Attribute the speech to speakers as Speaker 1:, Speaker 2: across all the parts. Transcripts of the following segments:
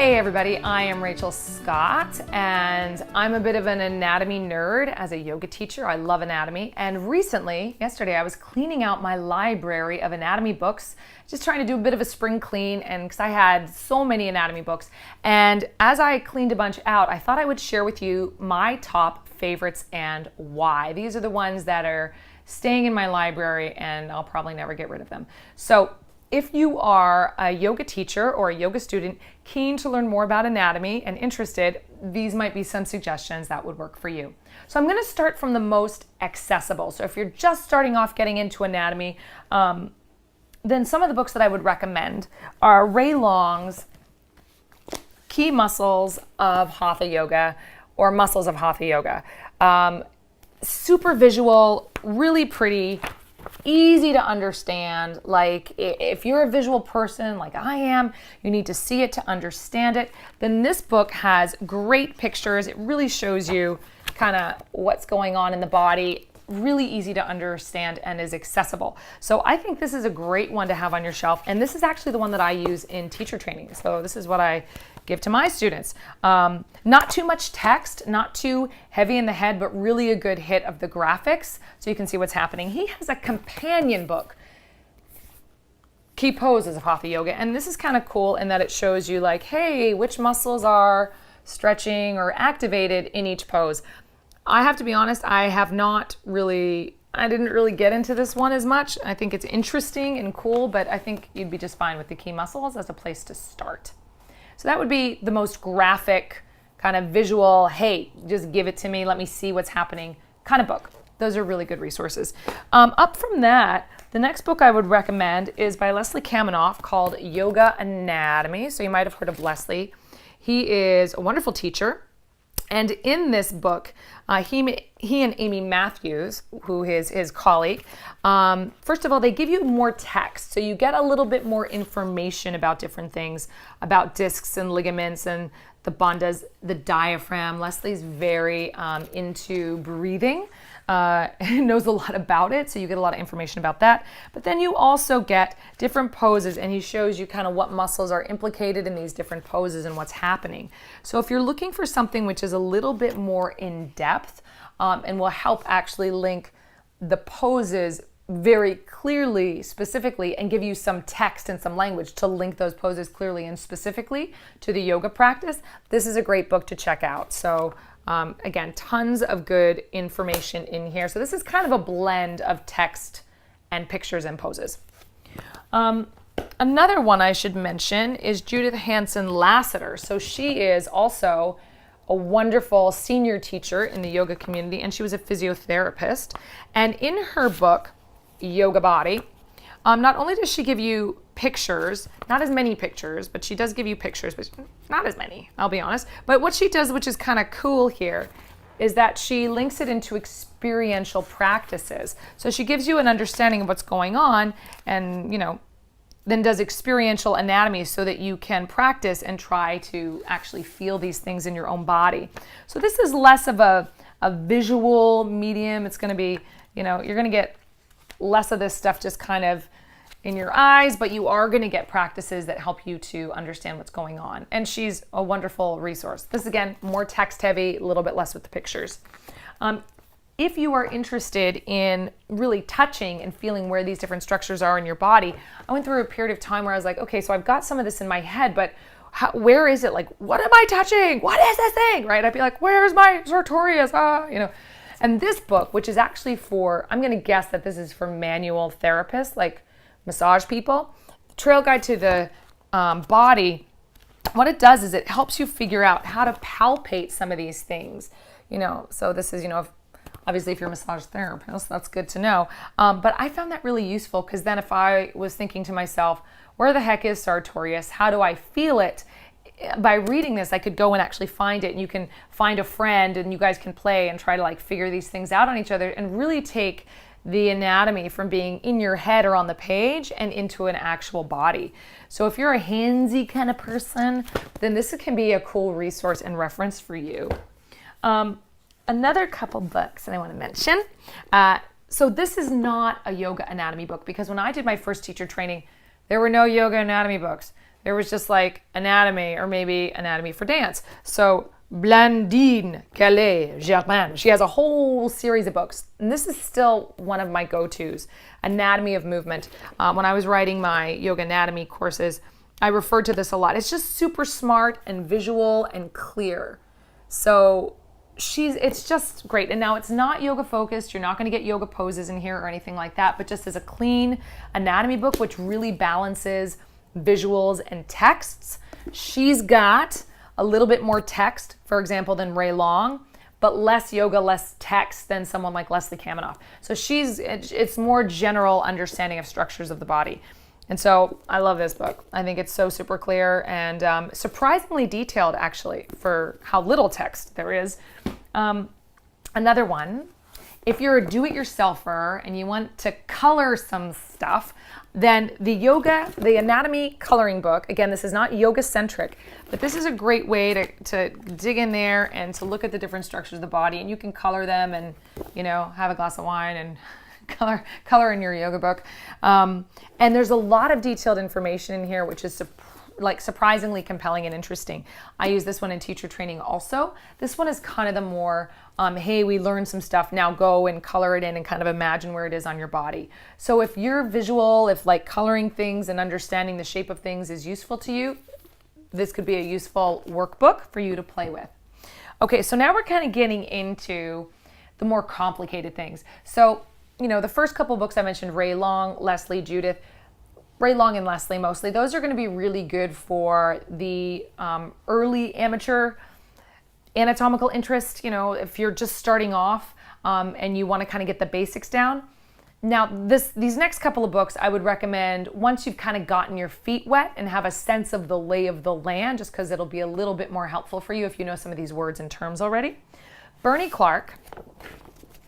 Speaker 1: Hey everybody, I am Rachel Scott and I'm a bit of an anatomy nerd as a yoga teacher. I love anatomy, and recently, yesterday, I was cleaning out my library of anatomy books, just trying to do a bit of a spring clean, and because I had so many anatomy books. And as I cleaned a bunch out, I thought I would share with you my top favorites and why. These are the ones that are staying in my library and I'll probably never get rid of them. So if you are a yoga teacher or a yoga student keen to learn more about anatomy and interested, these might be some suggestions that would work for you. So I'm going to start from the most accessible. So if you're just starting off getting into anatomy, then some of the books that I would recommend are Ray Long's Key Muscles of Hatha Yoga or Muscles of Hatha Yoga. Super visual, really pretty, easy to understand. Like if you're a visual person like I am, you need to see it to understand it. Then this book has great pictures. It really shows you kind of what's going on in the body. Really easy to understand and is accessible. So I think this is a great one to have on your shelf. And this is actually the one that I use in teacher training. So this is what I give to my students. Not too much text, not too heavy in the head, but really a good hit of the graphics so you can see what's happening. He has a companion book, Key Poses of Hatha Yoga. And this is kind of cool in that it shows you like, hey, which muscles are stretching or activated in each pose. I have to be honest, I didn't really get into this one as much. I think it's interesting and cool, but I think you'd be just fine with the key muscles as a place to start. So that would be the most graphic, kind of visual, hey, just give it to me, let me see what's happening kind of book. Those are really good resources. Up from that, the next book I would recommend is by Leslie Kaminoff called Yoga Anatomy. So you might have heard of Leslie. He is a wonderful teacher. And in this book, he and Amy Matthews, who is his colleague, first of all, they give you more text. So you get a little bit more information about different things, about discs and ligaments and the bandhas, the diaphragm. Leslie's very into breathing, knows a lot about it, so you get a lot of information about that. But then you also get different poses, and he shows you kind of what muscles are implicated in these different poses and what's happening. So if you're looking for something which is a little bit more in depth and will help actually link the poses very clearly, specifically, and give you some text and some language to link those poses clearly and specifically to the yoga practice, this is a great book to check out. So again, tons of good information in here. So this is kind of a blend of text and pictures and poses. Another one I should mention is Judith Hanson Lasater. So she is also a wonderful senior teacher in the yoga community, and she was a physiotherapist. And in her book, Yoga Body, not only does she give you pictures, not as many pictures, but she does give you pictures, but not as many, I'll be honest. But what she does, which is kind of cool here, is that she links it into experiential practices. So she gives you an understanding of what's going on and, then does experiential anatomy so that you can practice and try to actually feel these things in your own body. So this is less of a visual medium. It's going to be, you're going to get less of this stuff just kind of in your eyes, but you are going to get practices that help you to understand what's going on. And she's a wonderful resource. This, again, more text heavy, a little bit less with the pictures. If you are interested in really touching and feeling where these different structures are in your body, I went through a period of time where I was like, okay, so I've got some of this in my head, but where is it? Like, what am I touching? What is this thing? Right? I'd be like, where's my sartorius? And this book, which is actually I'm going to guess that this is for manual therapists, like massage people, Trail Guide to the Body, what it does is it helps you figure out how to palpate some of these things. So this is, obviously if you're a massage therapist, that's good to know. But I found that really useful because then if I was thinking to myself, where the heck is sartorius? How do I feel it? By reading this, I could go and actually find it, and you can find a friend and you guys can play and try to figure these things out on each other and really take the anatomy from being in your head or on the page and into an actual body. So if you're a handsy kind of person, then this can be a cool resource and reference for you. Another couple books that I want to mention. So this is not a yoga anatomy book because when I did my first teacher training, there were no yoga anatomy books. There was just like anatomy or maybe anatomy for dance. So Blandine, Calais-Germain. She has a whole series of books. And this is still one of my go-tos, Anatomy of Movement. When I was writing my yoga anatomy courses, I referred to this a lot. It's just super smart and visual and clear. So it's just great. And now it's not yoga focused. You're not going to get yoga poses in here or anything like that, but just as a clean anatomy book, which really balances visuals and texts. She's got a little bit more text, for example, than Ray Long, but less yoga, less text than someone like Leslie Kaminoff. So it's more general understanding of structures of the body. And so I love this book. I think it's so super clear and surprisingly detailed, actually, for how little text there is. Another one, if you're a do-it-yourselfer and you want to color some stuff, then the anatomy coloring book, again, this is not yoga-centric, but this is a great way to dig in there and to look at the different structures of the body, and you can color them and, have a glass of wine and color in your yoga book. And there's a lot of detailed information in here, which is surprisingly compelling and interesting. I use this one in teacher training also. This one is kind of the more, hey, we learned some stuff, now go and color it in and kind of imagine where it is on your body. So if you're visual, if like coloring things and understanding the shape of things is useful to you, this could be a useful workbook for you to play with. Okay, so now we're kind of getting into the more complicated things. So, the first couple books I mentioned, Ray Long, Leslie, Judith, Ray Long and Leslie mostly, those are going to be really good for the early amateur anatomical interest, if you're just starting off and you want to kind of get the basics down. Now, these next couple of books I would recommend once you've kind of gotten your feet wet and have a sense of the lay of the land, just because it'll be a little bit more helpful for you if you know some of these words and terms already. Bernie Clark,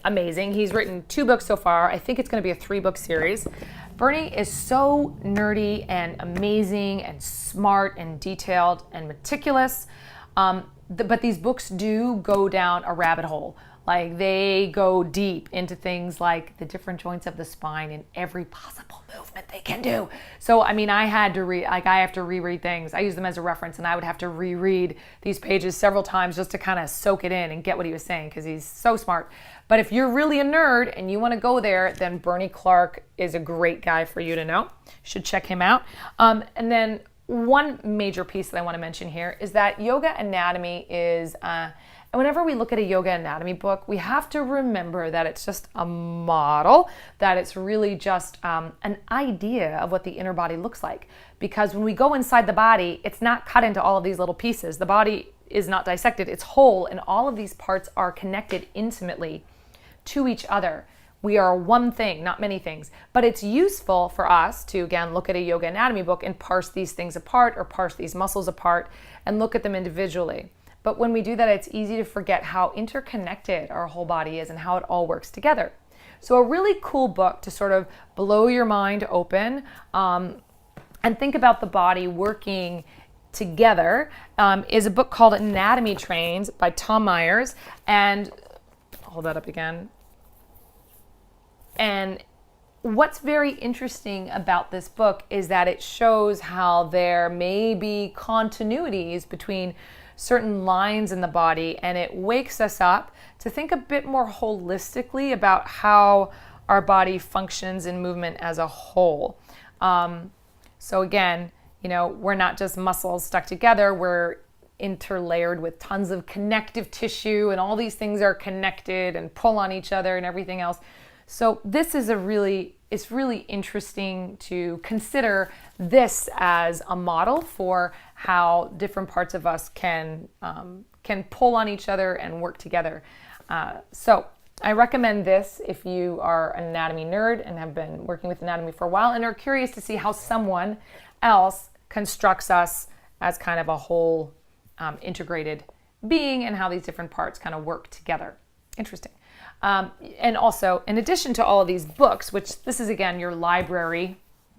Speaker 1: amazing. He's written 2 books so far. I think it's going to be a 3-book series. Bernie is so nerdy and amazing and smart and detailed and meticulous. But these books do go down a rabbit hole. Like they go deep into things like the different joints of the spine and every possible movement they can do. So, I have to reread things. I use them as a reference and I would have to reread these pages several times just to kind of soak it in and get what he was saying because he's so smart. But if you're really a nerd and you want to go there, then Bernie Clark is a great guy for you to know. You should check him out. And then one major piece that I want to mention here is that yoga anatomy is, whenever we look at a yoga anatomy book, we have to remember that it's just a model, that it's really just an idea of what the inner body looks like. Because when we go inside the body, it's not cut into all of these little pieces. The body is not dissected, it's whole, and all of these parts are connected intimately to each other. We are one thing, not many things. But it's useful for us to, again, look at a yoga anatomy book and parse these things apart or parse these muscles apart and look at them individually. But when we do that, it's easy to forget how interconnected our whole body is and how it all works together. So a really cool book to sort of blow your mind open and think about the body working together is a book called Anatomy Trains by Tom Myers. And hold that up again. And what's very interesting about this book is that it shows how there may be continuities between certain lines in the body, and it wakes us up to think a bit more holistically about how our body functions in movement as a whole. So again, we're not just muscles stuck together, we're interlayered with tons of connective tissue, and all these things are connected and pull on each other and everything else. So this is it's really interesting to consider this as a model for how different parts of us can pull on each other and work together. So I recommend this if you are an anatomy nerd and have been working with anatomy for a while and are curious to see how someone else constructs us as kind of a whole integrated being and how these different parts kind of work together. Interesting. And also, in addition to all of these books, which this is, again, your library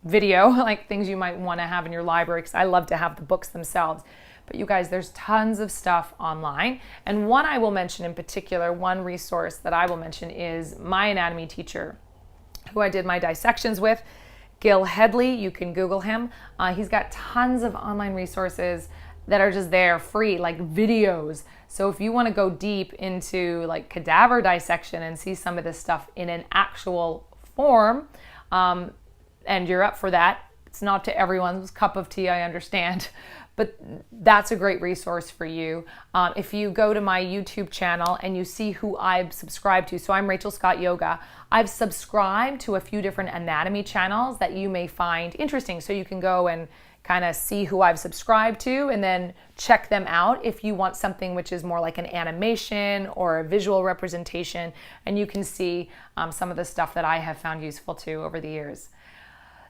Speaker 1: video, like things you might want to have in your library, because I love to have the books themselves. But you guys, there's tons of stuff online. And one I will mention in particular, one resource that I will mention is my anatomy teacher, who I did my dissections with. Gil Headley, you can Google him. He's got tons of online resources that are just there free, like videos. So if you want to go deep into like cadaver dissection and see some of this stuff in an actual form, and you're up for that, it's not to everyone's cup of tea, I understand, but that's a great resource for you. If you go to my YouTube channel and you see who I've subscribed to, so I'm Rachel Scott Yoga, I've subscribed to a few different anatomy channels that you may find interesting. So you can go and kind of see who I've subscribed to and then check them out if you want something which is more like an animation or a visual representation, and you can see some of the stuff that I have found useful too over the years.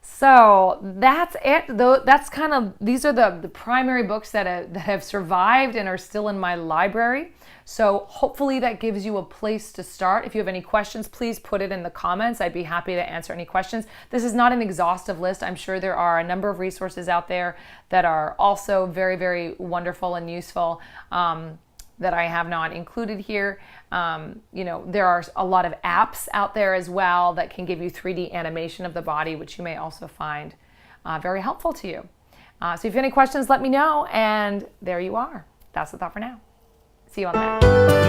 Speaker 1: So that's it. That's kind of, these are the primary books that have survived and are still in my library. So hopefully that gives you a place to start. If you have any questions, please put it in the comments. I'd be happy to answer any questions. This is not an exhaustive list. I'm sure there are a number of resources out there that are also very, very wonderful and useful that I have not included here. There are a lot of apps out there as well that can give you 3D animation of the body, which you may also find very helpful to you. So if you have any questions, let me know. And there you are. That's the thought for now. See you on the back.